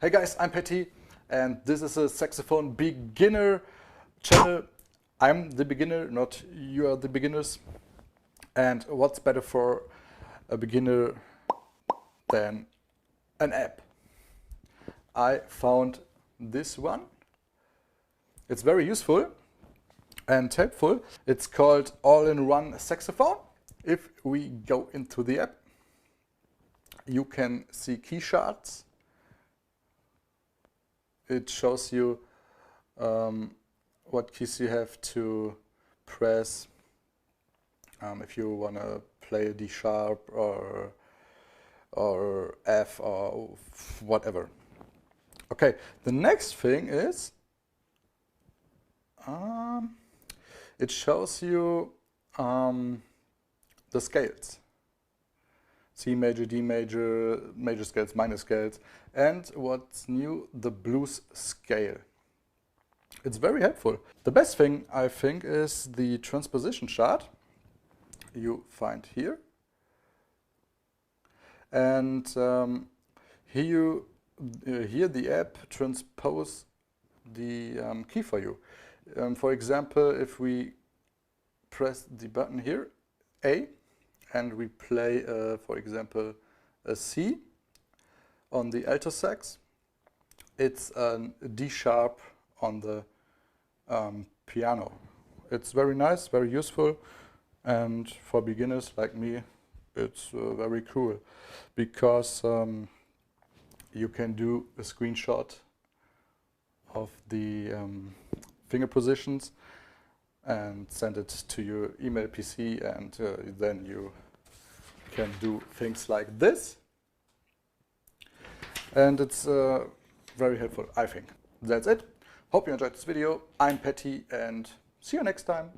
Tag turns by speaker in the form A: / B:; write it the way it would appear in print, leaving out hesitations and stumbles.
A: Hey guys, I'm Patty and this is a saxophone beginner channel. I'm the beginner, not you are the beginners. And what's better for a beginner than an app? I found this one. It's very useful and helpful. It's called All-in-One Saxophone. If we go into the app, you can see key charts. It shows you what keys you have to press if you want to play a D sharp or F or whatever. Okay, the next thing is it shows you the scales. C major, D major, major scales, minor scales, and what's new, the blues scale. It's very helpful. The best thing, I think, is the transposition chart you find here. And here the app transpose the key for you. For example, if we press the button here, A, and we play, for example, a C on the alto sax, it's a D sharp on the piano. It's very nice, very useful, and for beginners like me, it's very cool because you can do a screenshot of the finger positions and send it to your email PC, and then you can do things like this. And it's very helpful, I think. That's it. Hope you enjoyed this video. I'm Patty and see you next time.